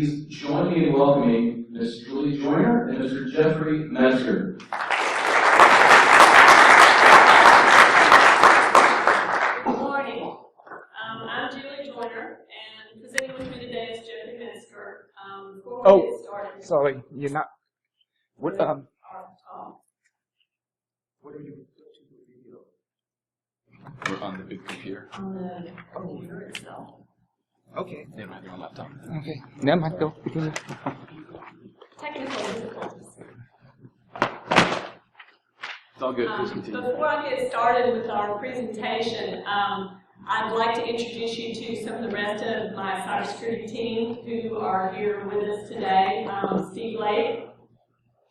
Please join me in welcoming Ms. Julie Joyner and Mr. Jeffrey Metzger. Good morning. I'm Julie Joyner, and presenting with me today is Jeffrey Metzger. Before we get started, sorry, you're not. What What are you? We're on the big computer. on the computer itself. Okay. They don't have their own laptop. Okay. Never mind. Go. Continue. Technical difficulties. It's all good. Please continue. Before I get started with our presentation, I'd like to introduce you to some of the rest of my cybersecurity team who are here with us today. Steve Lake,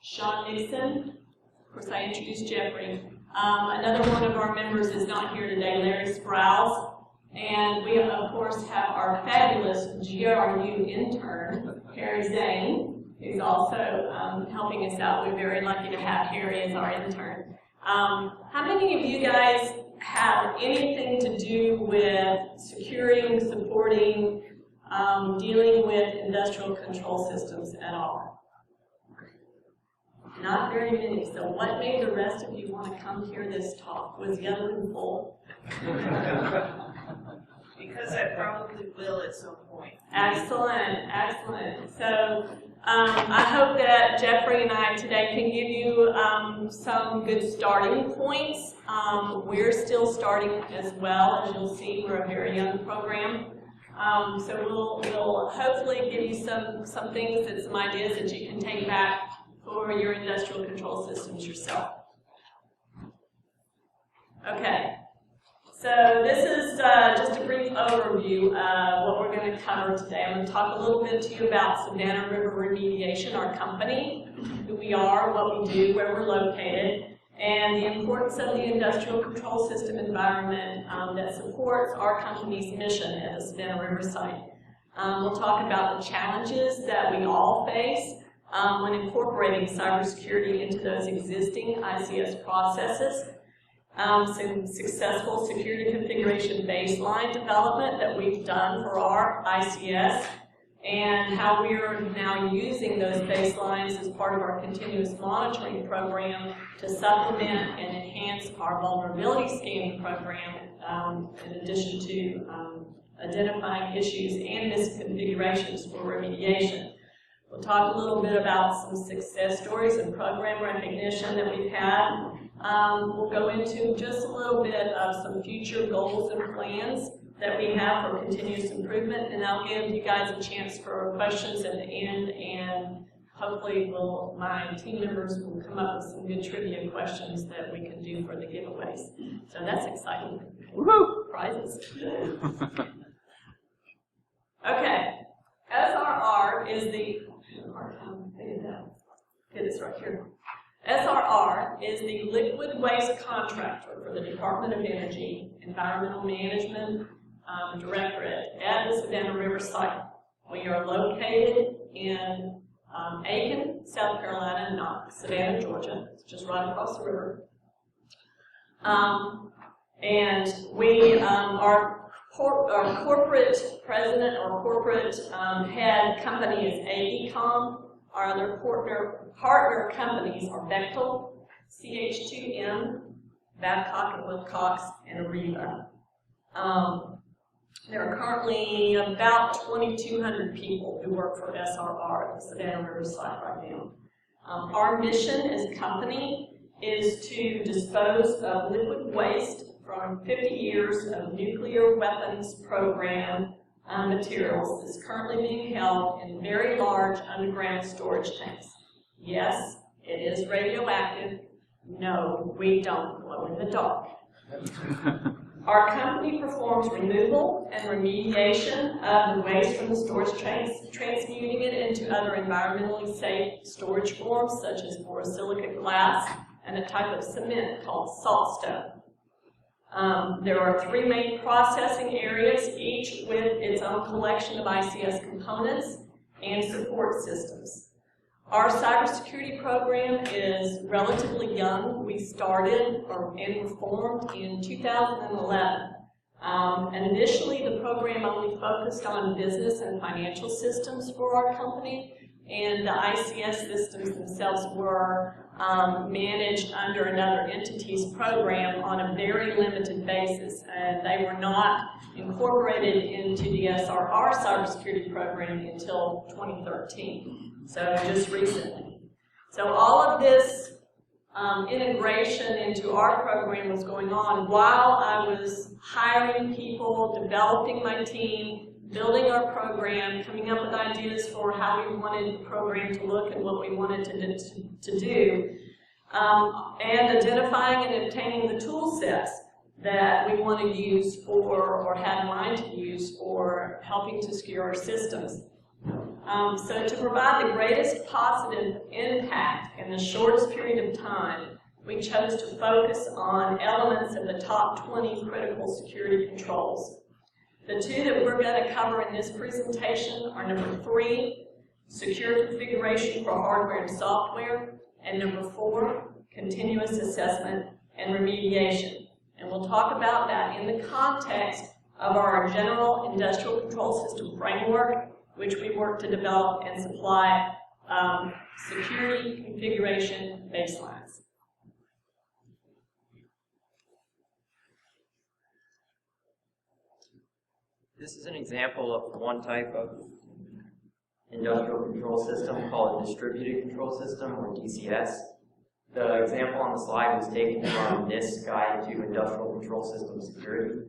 Sean Nixon, of course I introduced Jeffrey. Another one of our members is not here today, Larry Sprouse. And we, of course, have our fabulous GRU intern, Harry Zane, who's also helping us out. We're very lucky to have Harry as our intern. How many of you guys have anything to do with securing, supporting, dealing with industrial control systems at all? Not very many. So what made the rest of you want to come hear this talk? Was the other room full? Because I probably will at some point. Excellent, excellent. So I hope that Jeffrey and I today can give you some good starting points. We're still starting as well. As you'll see, we're a very young program. So we'll hopefully give you some things and some ideas that you can take back for your industrial control systems yourself. Okay. So this is just a brief overview of what we're going to cover today. I'm going to talk a little bit to you about Savannah River Remediation, our company, who we are, what we do, where we're located, and the importance of the industrial control system environment that supports our company's mission at the Savannah River site. We'll talk about the challenges that we all face when incorporating cybersecurity into those existing ICS processes. Some successful security configuration baseline development that we've done for our ICS, and how we are now using those baselines as part of our continuous monitoring program to supplement and enhance our vulnerability scanning program, in addition to identifying issues and misconfigurations for remediation. We'll talk a little bit about some success stories and program recognition that we've had. We'll go into just a little bit of some future goals and plans that we have for continuous improvement, and I'll give you guys a chance for questions at the end, and hopefully my team members will come up with some good trivia questions that we can do for the giveaways. So that's exciting. Woohoo! Prizes. Okay. SRR is the get this right here. SRR is the liquid waste contractor for the Department of Energy Environmental Management Directorate at the Savannah River site. We are located in Aiken, South Carolina, not Savannah, Georgia. It's just right across the river. And we our corporate president or corporate head company is AECOM. Our other partner companies are Bechtel, CH2M, Babcock & Wilcox, and Ariba. There are currently about 2,200 people who work for SRR at the Savannah River site right now. Our mission as a company is to dispose of liquid waste from 50 years of nuclear weapons program materials that's currently being held in very large underground storage tanks. Yes, it is radioactive. No, we don't glow in the dark. Our company performs removal and remediation of the waste from the storage tanks, transmuting it into other environmentally safe storage forms such as borosilicate glass and a type of cement called saltstone. There are 3 main processing areas, each with its own collection of ICS components and support systems. Our cybersecurity program is relatively young. We started and were formed in 2011. And initially, the program only focused on business and financial systems for our company, and the ICS systems themselves were managed under another entity's program on a very limited basis, and they were not incorporated into the SRR cybersecurity program until 2013, so just recently. So all of this integration into our program was going on while I was hiring people, developing my team, building our program, coming up with ideas for how we wanted the program to look and what we wanted to do, and identifying and obtaining the tool sets that we want to use for, or had in mind to use for helping to secure our systems. So to provide the greatest positive impact in the shortest period of time, we chose to focus on elements of the top 20 critical security controls. The two that we're going to cover in this presentation are number 3, secure configuration for hardware and software, and number 4, continuous assessment and remediation. And we'll talk about that in the context of our general industrial control system framework, which we work to develop and supply security configuration baselines. This is an example of one type of industrial control system called a distributed control system, or DCS. The example on the slide was taken from NIST Guide to Industrial Control System Security.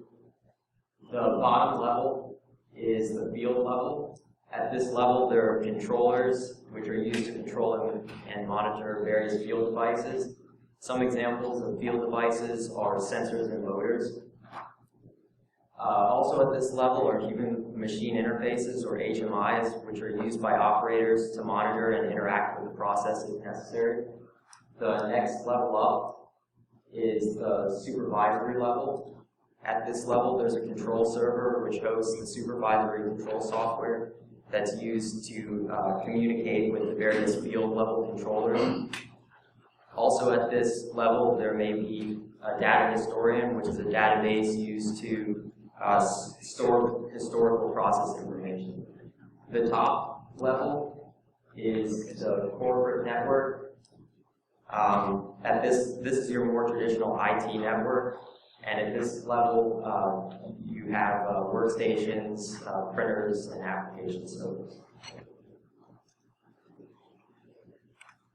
The bottom level is the field level. At this level, there are controllers, which are used to control and monitor various field devices. Some examples of field devices are sensors and motors. Also at this level are human machine interfaces, or HMIs, which are used by operators to monitor and interact with the process if necessary. The next level up is the supervisory level. At this level, there's a control server which hosts the supervisory control software that's used to communicate with the various field level controllers. Also at this level, there may be a data historian, which is a database used to store historical process information. The top level is the corporate network. This is your more traditional IT network, and at this level you have workstations, printers, and application servers.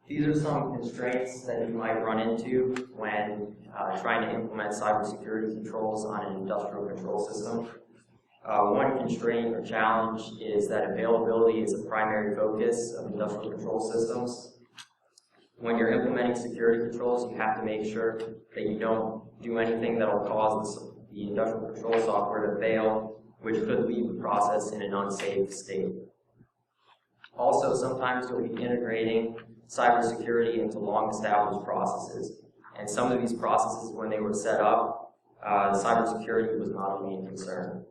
These are some constraints that you might run into when trying to implement cybersecurity controls on an industrial control system. One constraint or challenge is that availability is a primary focus of industrial control systems. When you're implementing security controls, you have to make sure that you don't do anything that will cause the industrial control software to fail, which could leave the process in an unsafe state. Also, sometimes you'll be integrating cybersecurity into long-established processes. And some of these processes, when they were set up, cybersecurity was not a main concern.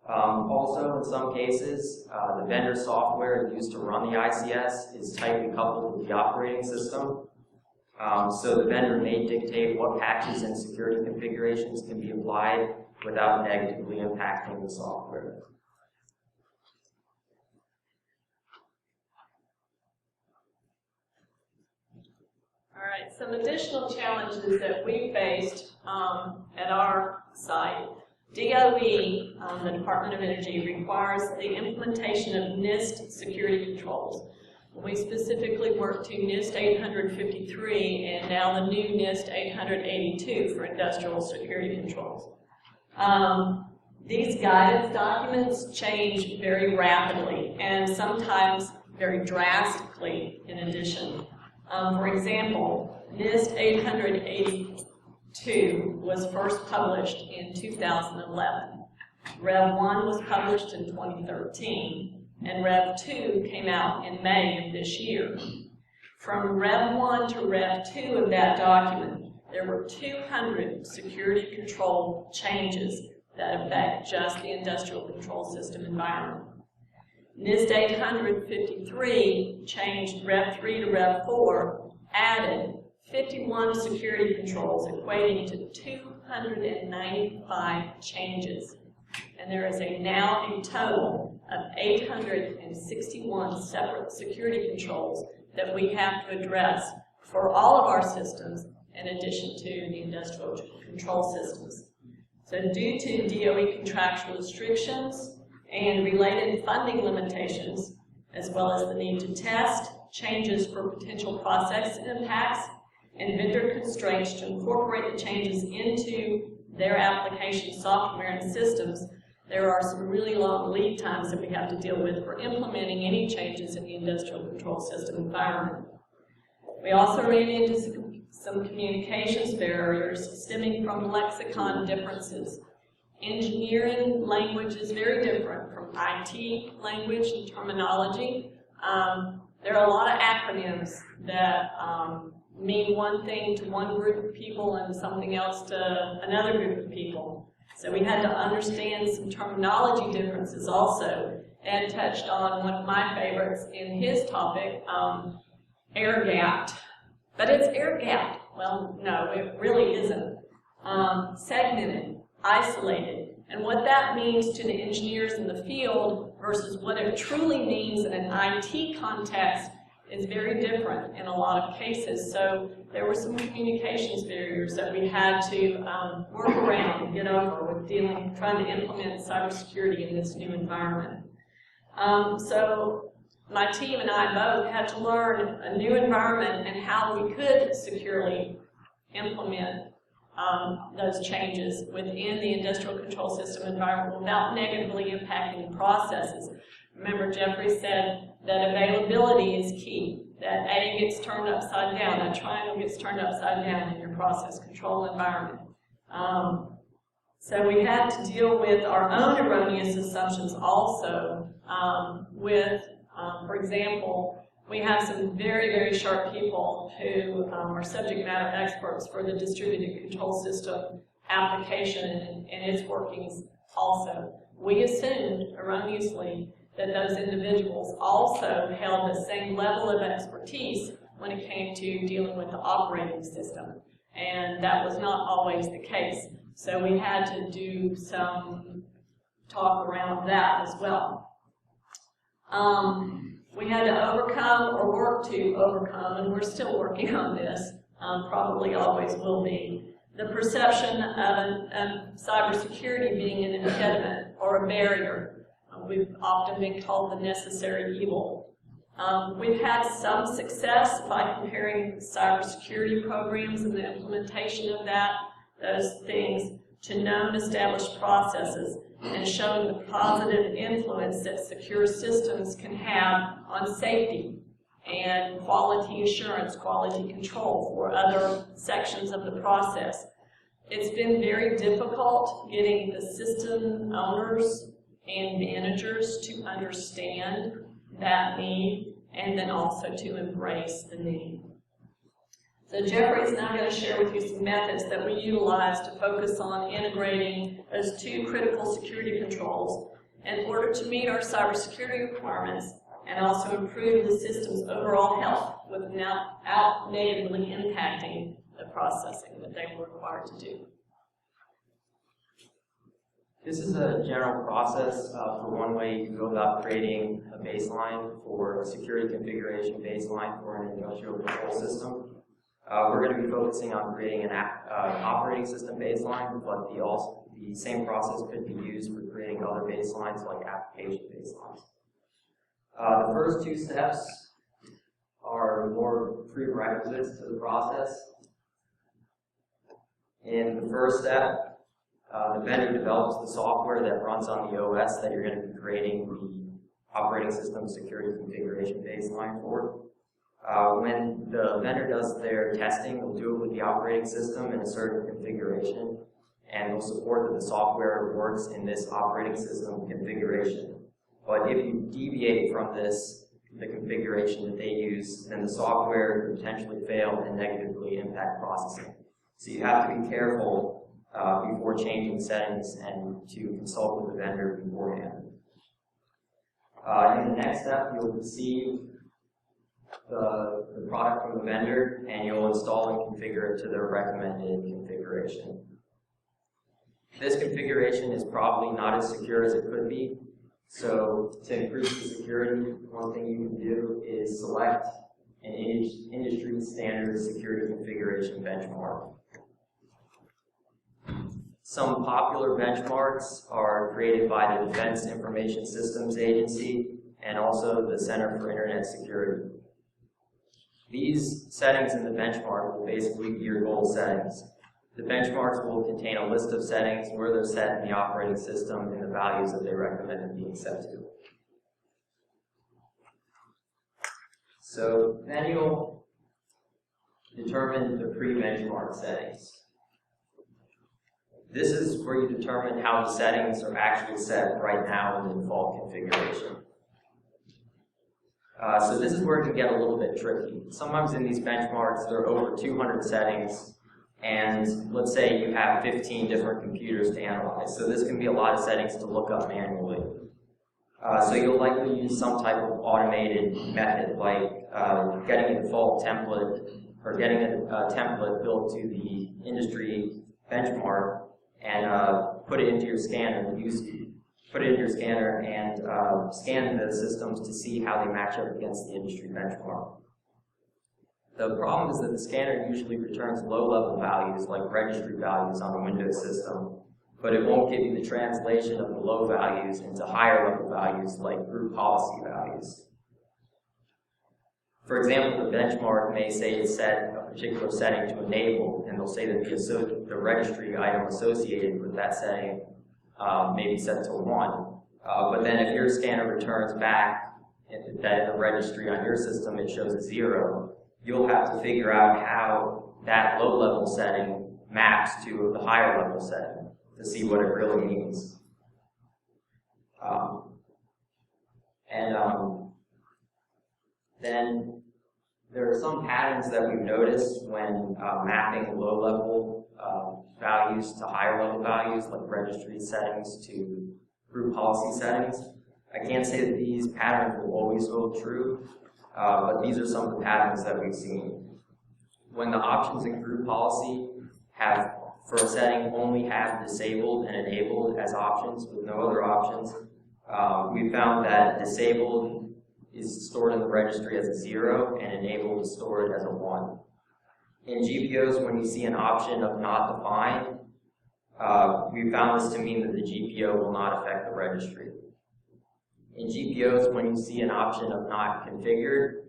Also, in some cases, the vendor software used to run the ICS is tightly coupled with the operating system. So the vendor may dictate what patches and security configurations can be applied without negatively impacting the software. All right, some additional challenges that we faced at our site. DOE, the Department of Energy, requires the implementation of NIST security controls. We specifically worked to NIST 853 and now the new NIST 882 for industrial security controls. These guidance documents change very rapidly and sometimes very drastically in addition. For example, NIST 882 was first published in 2011. Rev 1 was published in 2013, and Rev 2 came out in May of this year. From Rev 1 to Rev 2 of that document, there were 200 security control changes that affect just the industrial control system environment. NIST 853 changed Rev 3 to Rev 4, added 51 security controls equating to 295 changes. And there is now a total of 861 separate security controls that we have to address for all of our systems in addition to the industrial control systems. So due to DOE contractual restrictions and related funding limitations, as well as the need to test changes for potential process impacts and vendor constraints to incorporate the changes into their application software and systems, there are some really long lead times that we have to deal with for implementing any changes in the industrial control system environment. We also ran into some communications barriers stemming from lexicon differences. Engineering language is very different from IT language and terminology. There are a lot of acronyms that mean one thing to one group of people and something else to another group of people. So we had to understand some terminology differences also. Ed touched on one of my favorites in his topic, air-gapped. But it's air-gapped. Well, no, it really isn't. Segmented, isolated. And what that means to the engineers in the field versus what it truly means in an IT context is very different in a lot of cases. So there were some communications barriers that we had to work around and get over with trying to implement cybersecurity in this new environment. So my team and I both had to learn a new environment and how we could securely implement those changes within the industrial control system environment without negatively impacting the processes. Remember, Jeffrey said that availability is key, that A gets turned upside down, that triangle gets turned upside down in your process control environment. So we had to deal with our own erroneous assumptions also for example, we have some very, very sharp people who are subject matter experts for the distributed control system application and its workings also. We assumed erroneously that those individuals also held the same level of expertise when it came to dealing with the operating system. And that was not always the case. So we had to do some talk around that as well. We had to overcome or work to overcome, and we're still working on this, probably always will be, the perception of cybersecurity being an impediment or a barrier. We've often been called the necessary evil. We've had some success by comparing cybersecurity programs and the implementation of those things to known established processes and showing the positive influence that secure systems can have on safety and quality assurance, quality control for other sections of the process. It's been very difficult getting the system owners and managers to understand that need and then also to embrace the need. So Jeffrey is now going to share with you some methods that we utilize to focus on integrating those two critical security controls in order to meet our cybersecurity requirements and also improve the system's overall health without negatively impacting the processing that they were required to do. This is a general process for one way you can go about creating a baseline for a security configuration baseline for an industrial control system. We're going to be focusing on creating an operating system baseline, but the same process could be used for creating other baselines like application baselines. The first two steps are more prerequisites to the process. In the first step, the vendor develops the software that runs on the OS that you're going to be creating the operating system security configuration baseline for. When the vendor does their testing, they'll do it with the operating system in a certain configuration, and they'll support that the software works in this operating system configuration. But if you deviate from the configuration that they use, then the software could potentially fail and negatively impact processing. So you have to be careful before changing settings and to consult with the vendor beforehand. In the next step, you'll receive the product from the vendor, and you'll install and configure it to their recommended configuration. This configuration is probably not as secure as it could be. So to increase the security, one thing you can do is select an industry standard security configuration benchmark. Some popular benchmarks are created by the Defense Information Systems Agency and also the Center for Internet Security. These settings in the benchmark will basically be your goal settings. The benchmarks will contain a list of settings, where they're set in the operating system, and the values that they recommend being set to. So then you'll determine the pre-benchmark settings. This is where you determine how the settings are actually set right now in the default configuration. So this is where it can get a little bit tricky. Sometimes in these benchmarks, there are over 200 settings, and let's say you have 15 different computers to analyze. So this can be a lot of settings to look up manually. So you'll likely use some type of automated method, like getting a default template, or getting a template built to the industry benchmark, and put it into your scanner, and scan the systems to see how they match up against the industry benchmark. The problem is that the scanner usually returns low-level values, like registry values on a Windows system, but it won't give you the translation of the low values into higher-level values, like group policy values. For example, the benchmark may say to set a particular setting to enable, and they'll say that the registry item associated with that setting may be set to 1. But then if your scanner returns back that in the registry on your system it shows a 0, you'll have to figure out how that low-level setting maps to the higher-level setting to see what it really means. Then there are some patterns that we've noticed when mapping low-level values to higher-level values, like registry settings to group policy settings. I can't say that these patterns will always hold true, but these are some of the patterns that we've seen. When the options in group policy have, for a setting, only have disabled and enabled as options with no other options, we found that disabled is stored in the registry as a 0 and enabled is stored as a 1. In GPOs, when you see an option of not defined, we found this to mean that the GPO will not affect the registry. In GPOs, when you see an option of not configured,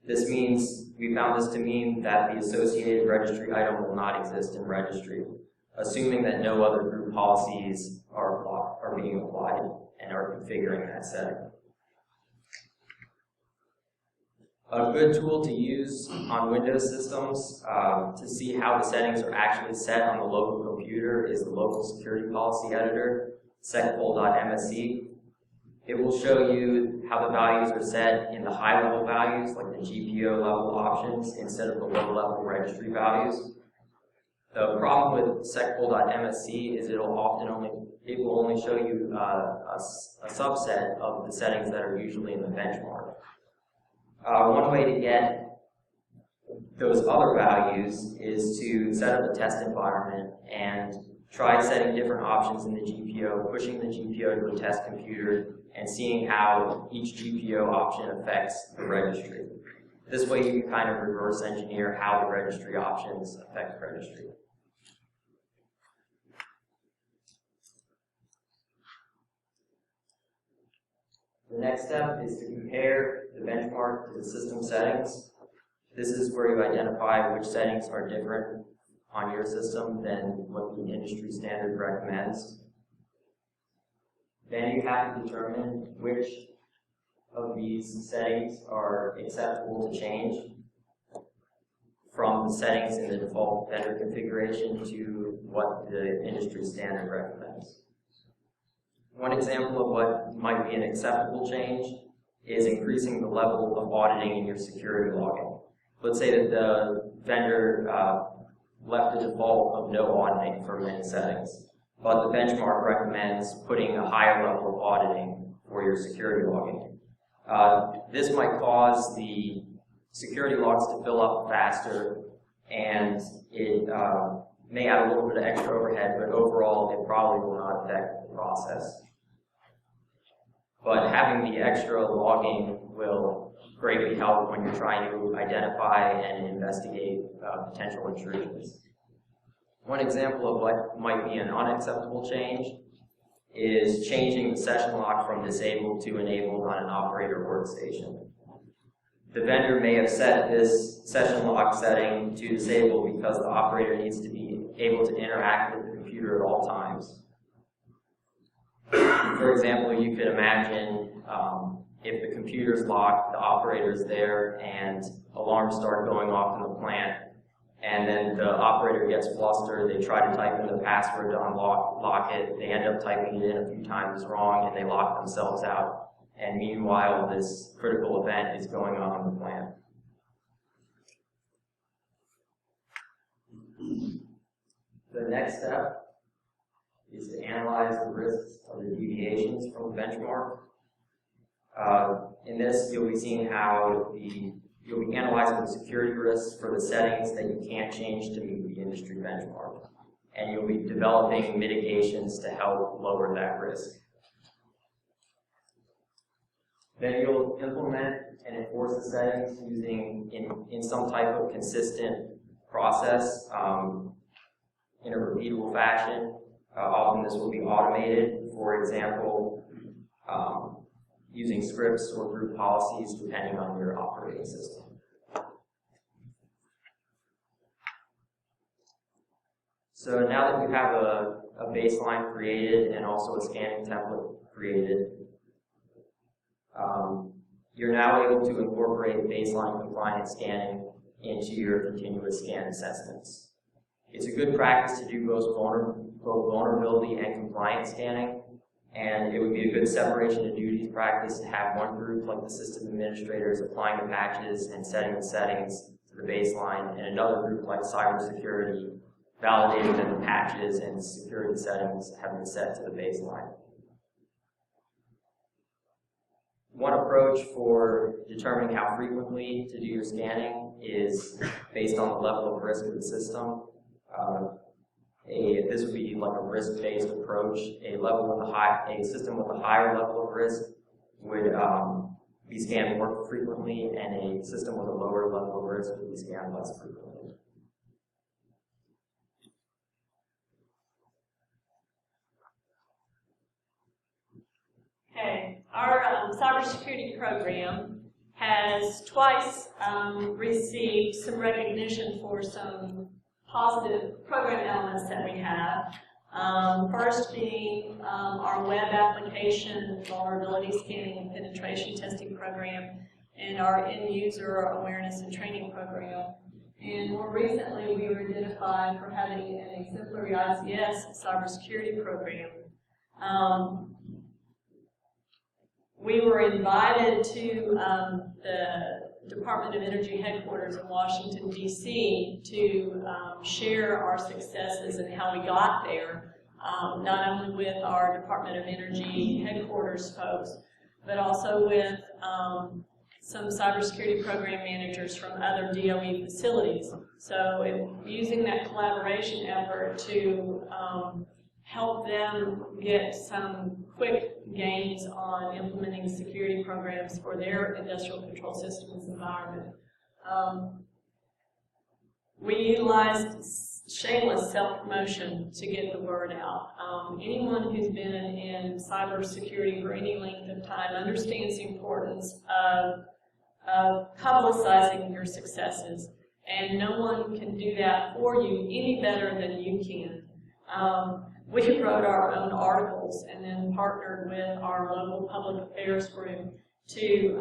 we found this to mean that the associated registry item will not exist in registry, assuming that no other group policies are being applied and are configuring that setting. A good tool to use on Windows systems to see how the settings are actually set on the local computer is the Local Security Policy Editor, secpol.msc. It will show you how the values are set in the high-level values, like the GPO level options, instead of the low-level registry values. The problem with secpol.msc is it will only show you a subset of the settings that are usually in the benchmark. One way to get those other values is to set up a test environment and try setting different options in the GPO, pushing the GPO to a test computer, and seeing how each GPO option affects the registry. This way you can kind of reverse engineer how the registry options affect the registry. The next step is to compare the benchmark to the system settings. This is where you identify which settings are different on your system than what the industry standard recommends. Then you have to determine which of these settings are acceptable to change from the settings in the default vendor configuration to what the industry standard recommends. One example of what might be an acceptable change is increasing the level of auditing in your security logging. Let's say that the vendor left the default of no auditing for many settings, but the benchmark recommends putting a higher level of auditing for your security logging. This might cause the security logs to fill up faster, and it may add a little bit of extra overhead, but overall it probably will not affect the process. But having the extra logging will greatly help when you're trying to identify and investigate potential intrusions. One example of what might be an unacceptable change is changing the session lock from disabled to enabled on an operator workstation. The vendor may have set this session lock setting to disabled because the operator needs to be able to interact with the computer at all times. For example, you could imagine if the computer's locked, the operator's there, and alarms start going off in the plant, and then the operator gets flustered, they try to type in the password to unlock it, they end up typing it in a few times wrong, and they lock themselves out. And meanwhile, this critical event is going on in the plant. The next step is to analyze the risks of the deviations from the benchmark. In this, you'll be seeing how you'll be analyzing the security risks for the settings that you can't change to meet the industry benchmark. And you'll be developing mitigations to help lower that risk. Then you'll implement and enforce the settings using in some type of consistent process in a repeatable fashion. Often this will be automated, for example, using scripts or group policies depending on your operating system. So now that you have a baseline created and also a scanning template created, you're now able to incorporate baseline compliance scanning into your continuous scan assessments. It's a good practice to do both vulnerability and compliance scanning, and it would be a good separation of duties practice to have one group, like the system administrators, applying the patches and setting the settings to the baseline, and another group, like cybersecurity, validating that the patches and security settings have been set to the baseline. One approach for determining how frequently to do your scanning is based on the level of risk of the system. This would be like a risk-based approach. A system with a higher level of risk would be scanned more frequently, and a system with a lower level of risk would be scanned less frequently. Okay, our cybersecurity program has twice received some recognition for some positive program elements that we have. First being our web application vulnerability scanning and penetration testing program, and our end user awareness and training program. And more recently, we were identified for having an exemplary ICS cybersecurity program. We were invited to the Department of Energy headquarters in Washington, D.C. to share our successes and how we got there, not only with our Department of Energy headquarters folks, but also with some cybersecurity program managers from other DOE facilities. So using that collaboration effort to help them get some quick gains on implementing security programs for their industrial control systems environment. We utilized shameless self-promotion to get the word out. Anyone who's been in cybersecurity for any length of time understands the importance of publicizing your successes, and no one can do that for you any better than you can. We wrote our own articles and then partnered with our local public affairs group to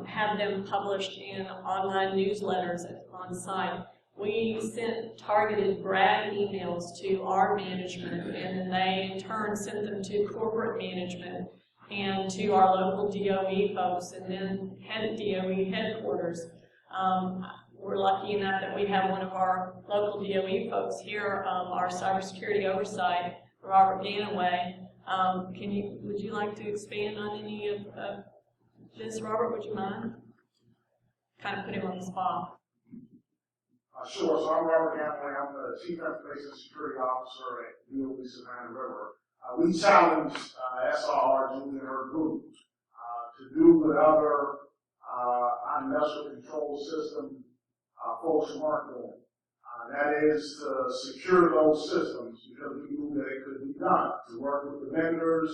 have them published in online newsletters on site. We sent targeted brag emails to our management, and then they in turn sent them to corporate management and to our local DOE folks, and then DOE headquarters. We're lucky enough that we have one of our local DOE folks here, our cybersecurity oversight, Robert Ganaway. Would you like to expand on any of this, Robert? Would you mind? Kind of put him on the spot. Sure, so I'm Robert Hamley. I'm the Chief Information Security Officer at DOE Savannah River. We challenged SR, Julie and her group, to do what other industrial control system folks weren't doing. That is to secure those systems because we knew that it could be done, to work with the vendors,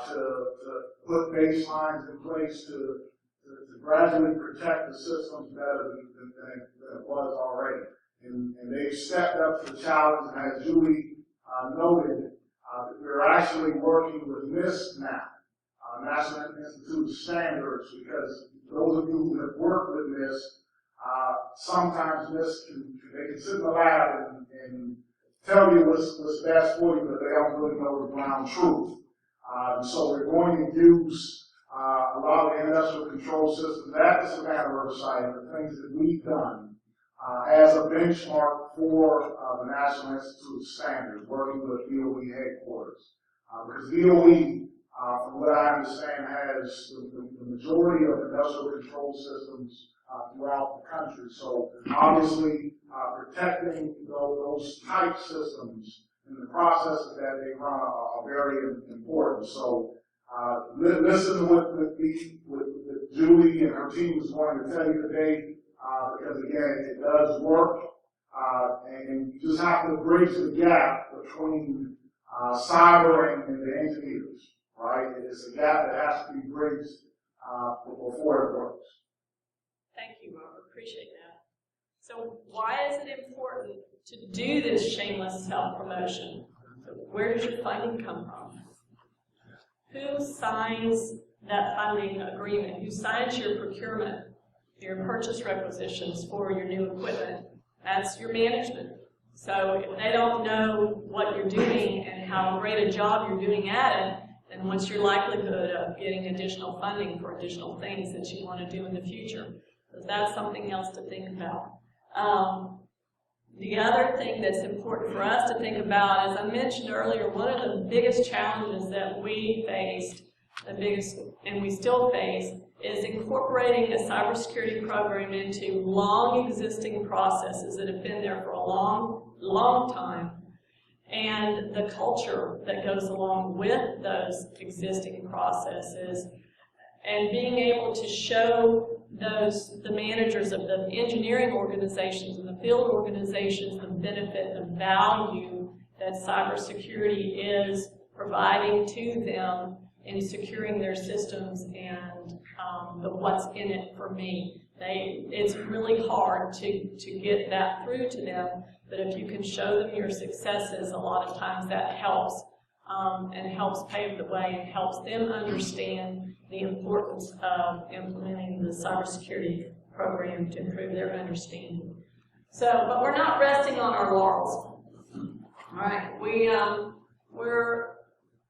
to put baselines in place to gradually protect the systems better than it was already. And they've stepped up to the challenge, and as Julie noted, we're actually working with NIST now, National Institute of Standards, because those of you who have worked with NIST, sometimes NIST they can sit in the lab and tell you what's best for you, but they don't really know the ground truth. So we're going to use a lot of the industrial control systems at the Savannah River site, the things that we've done as a benchmark for the National Institute of Standards, working with DOE headquarters. Because DOE, from what I understand, has the majority of industrial control systems throughout the country. So obviously, protecting those type systems and the processes that they run are very important. So listen to what Julie and her team is going to tell you today, because again, it does work, and you just have to bridge the gap between cyber and the engineers, right? It's a gap that has to be bridged before it works. Thank you, Robert. Appreciate that. So why is it important to do this shameless self-promotion? Where does your funding come from? Who signs that funding agreement? Who signs your procurement, your purchase requisitions for your new equipment? That's your management. So if they don't know what you're doing and how great a job you're doing at it, then what's your likelihood of getting additional funding for additional things that you want to do in the future? So that's something else to think about. The other thing that's important for us to think about, as I mentioned earlier, one of the biggest challenges that we faced, and we still face, is incorporating a cybersecurity program into long existing processes that have been there for a long time, and the culture that goes along with those existing processes, and being able to show the managers of the engineering organizations and the field organizations the benefit, the value that cybersecurity is providing to them in securing their systems and the what's in it for me. It's really hard to get that through to them, but if you can show them your successes, a lot of times that helps and helps pave the way and helps them understand the importance of implementing the cybersecurity program to improve their understanding. So, but we're not resting on our laurels. All right,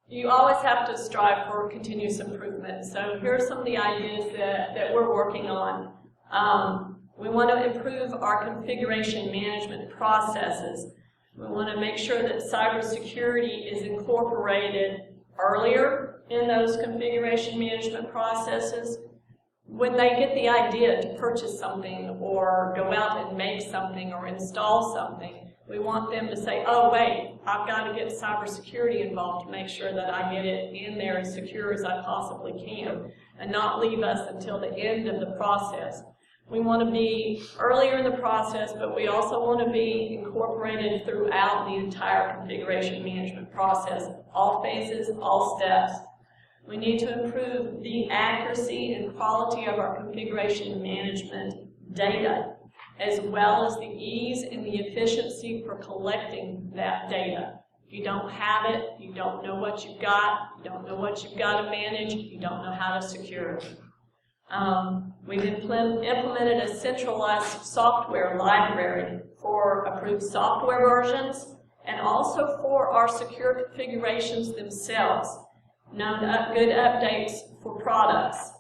you always have to strive for continuous improvement. So here are some of the ideas that we're working on. We want to improve our configuration management processes. We want to make sure that cybersecurity is incorporated earlier in those configuration management processes. When they get the idea to purchase something or go out and make something or install something, we want them to say, oh wait, I've got to get cybersecurity involved to make sure that I get it in there as secure as I possibly can, and not leave us until the end of the process. We want to be earlier in the process, but we also want to be incorporated throughout the entire configuration management process, all phases, all steps. We need to improve the accuracy and quality of our configuration management data, as well as the ease and the efficiency for collecting that data. If you don't have it, you don't know what you've got, you don't know what you've got to manage, you don't know how to secure it. We've implemented a centralized software library for approved software versions and also for our secure configurations themselves. Good updates for products,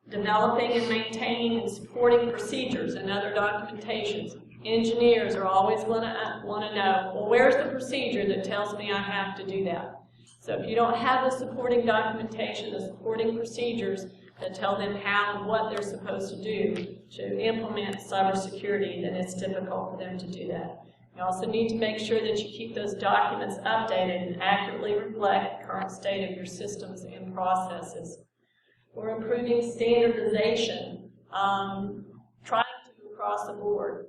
developing and maintaining and supporting procedures and other documentations. Engineers are always going to want to know, well, where's the procedure that tells me I have to do that? So if you don't have the supporting documentation, the supporting procedures, that tell them how and what they're supposed to do to implement cybersecurity, then it's difficult for them to do that. You also need to make sure that you keep those documents updated and accurately reflect the current state of your systems and processes. We're improving standardization, trying to across the board.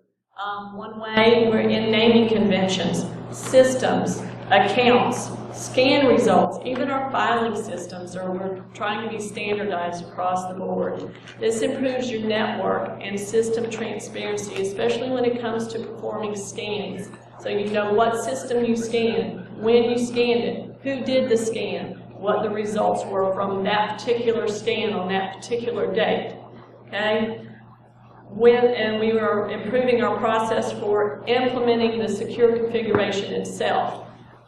One way, we're in naming conventions, systems, accounts, scan results, even our filing systems we're trying to be standardized across the board. This improves your network and system transparency, especially when it comes to performing scans. So you know what system you scanned, when you scanned it, who did the scan, what the results were from that particular scan on that particular date. Okay? And we were improving our process for implementing the secure configuration itself.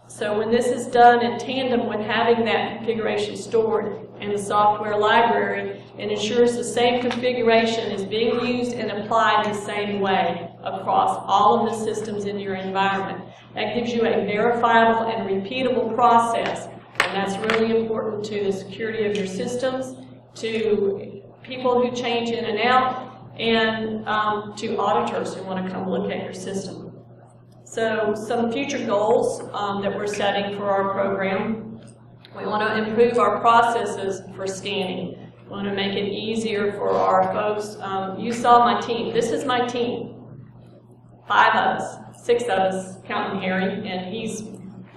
So when this is done in tandem with having that configuration stored in the software library, it ensures the same configuration is being used and applied the same way across all of the systems in your environment. That gives you a verifiable and repeatable process, and that's really important to the security of your systems, to people who change in and out, and to auditors who want to come look at your system. So some future goals that we're setting for our program. We want to improve our processes for scanning. We want to make it easier for our folks. You saw my team. This is my team. 5 of us, 6 of us, counting Harry, and he's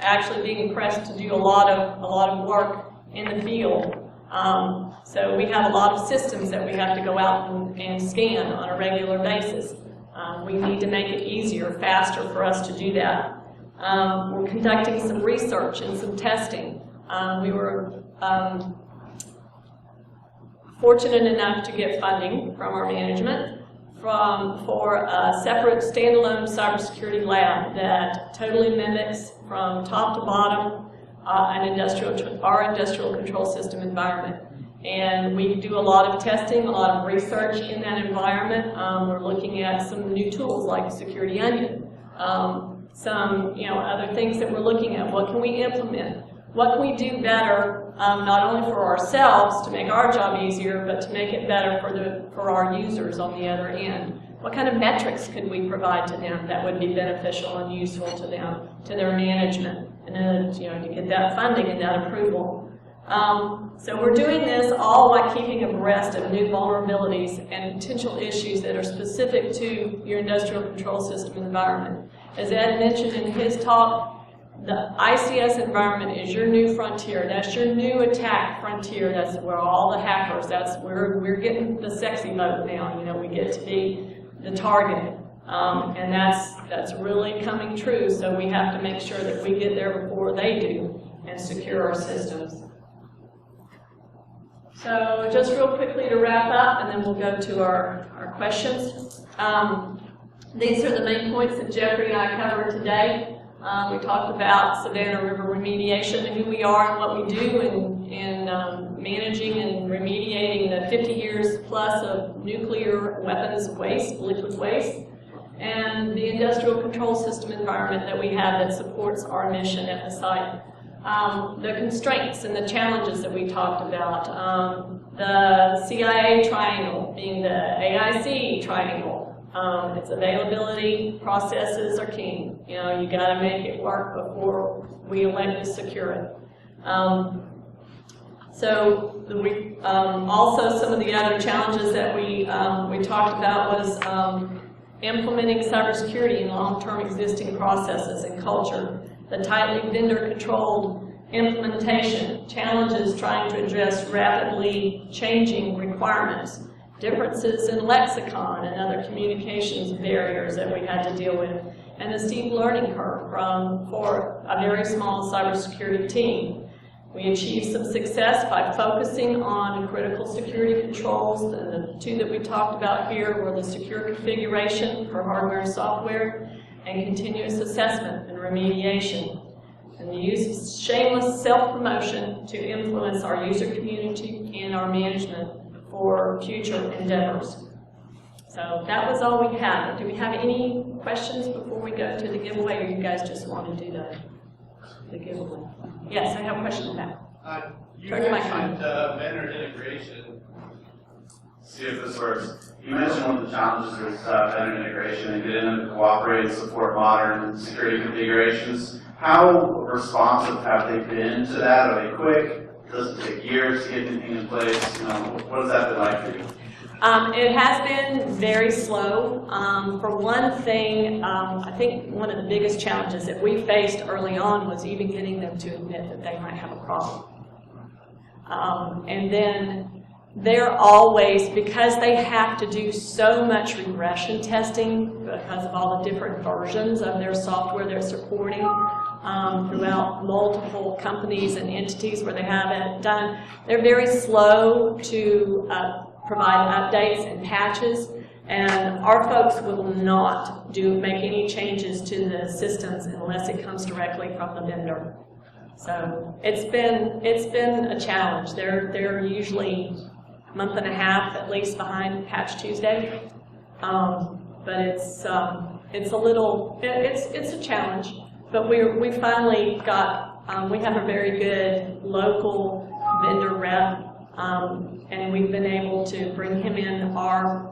actually being pressed to do a lot of work in the field. So we have a lot of systems that we have to go out and scan on a regular basis. We need to make it easier, faster for us to do that. We're conducting some research and some testing. We were fortunate enough to get funding from our management for a separate standalone cybersecurity lab that totally mimics from top to bottom our industrial control system environment. And we do a lot of testing, a lot of research in that environment. We're looking at some new tools like Security Onion, some other things that we're looking at. What can we implement? What can we do better, not only for ourselves to make our job easier, but to make it better for our users on the other end? What kind of metrics could we provide to them that would be beneficial and useful to them, to their management, and then to get that funding and that approval? So we're doing this all while keeping abreast of new vulnerabilities and potential issues that are specific to your industrial control system environment. As Ed mentioned in his talk, the ICS environment is your new frontier. That's your new attack frontier. That's where all the hackers, that's where we're getting the sexy vote now. We get to be the target. And that's really coming true, so we have to make sure that we get there before they do and secure our systems. So just real quickly to wrap up, and then we'll go to our questions. These are the main points that Jeffrey and I covered today. We talked about Savannah River remediation and who we are and what we do in managing and remediating the 50 years plus of nuclear weapons waste, liquid waste, and the industrial control system environment that we have that supports our mission at the site. The constraints and the challenges that we talked about, the CIA triangle being the AIC triangle. Its availability, processes are king. You got to make it work before we elect to secure it. Also some of the other challenges that we talked about was implementing cybersecurity in long-term existing processes and culture. The tightly vendor-controlled implementation, challenges trying to address rapidly changing requirements, differences in lexicon and other communications barriers that we had to deal with, and the steep learning curve for a very small cybersecurity team. We achieved some success by focusing on critical security controls. The 2 that we talked about here were the secure configuration for hardware and software, and continuous assessment and remediation. And the use of shameless self-promotion to influence our user community and our management for future endeavors. So that was all we had. Do we have any questions before we go to the giveaway, or you guys just want to do the giveaway? Yes, I have a question about that. You Turn your mic mentioned on. vendor integration. see if this works. You mentioned one of the challenges is vendor integration and getting them to cooperate and support modern security configurations. How responsive have they been to that? Are they quick? Does it take years to get anything in place? You know, what has that been like for you? It has been very slow. For one thing, I think one of the biggest challenges that we faced early on was even getting them to admit that they might have a problem. And then they're always, because they have to do so much regression testing because of all the different versions of their software they're supporting throughout multiple companies and entities where they have it done, they're very slow to provide updates and patches, and our folks will not make any changes to the systems unless it comes directly from the vendor. So it's been a challenge. They're usually a month and a half at least behind Patch Tuesday, but it's a challenge. But we finally got we have a very good local vendor rep. And we've been able to bring him in our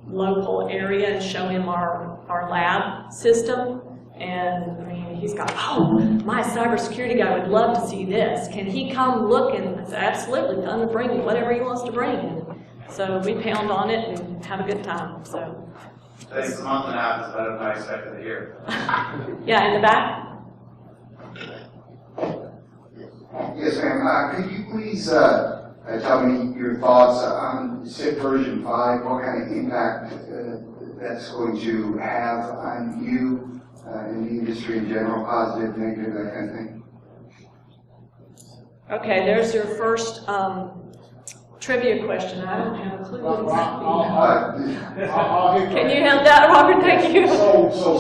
local area and show him our lab system. And I mean, he's got, oh, my cybersecurity guy would love to see this. Can he come look? And I said, absolutely, come and bring whatever he wants to bring. So we pound on it and have a good time. So. Thanks. A month and a half is better than I expected to hear. Yeah, in the back. Yes, ma'am. Could you please tell me your thoughts on SIP version 5, what kind of impact that's going to have on you in the industry in general, positive, negative, that kind of thing? Okay, there's your first trivia question. I don't have a clue what exactly. Can you help that, Robert? Thank you. So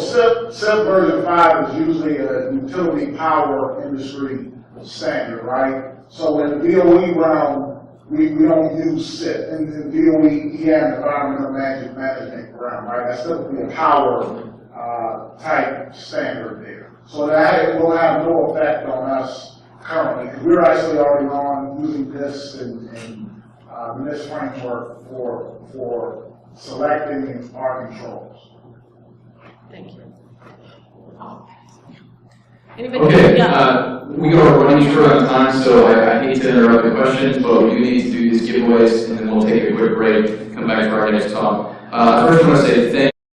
SIP version 5 is usually a utility power industry standard, right? So in the DOE realm, we don't use SIP. In the DOE, environmental management realm, right? That's typically a power type standard there. So that will have no effect on us currently, because we're actually already on using this in this framework for selecting our controls. Thank you. Okay, we are running short on time, so I hate to interrupt the questions, but we do need to do these giveaways, and then we'll take a quick break, come back for our next talk. First, I want to say thank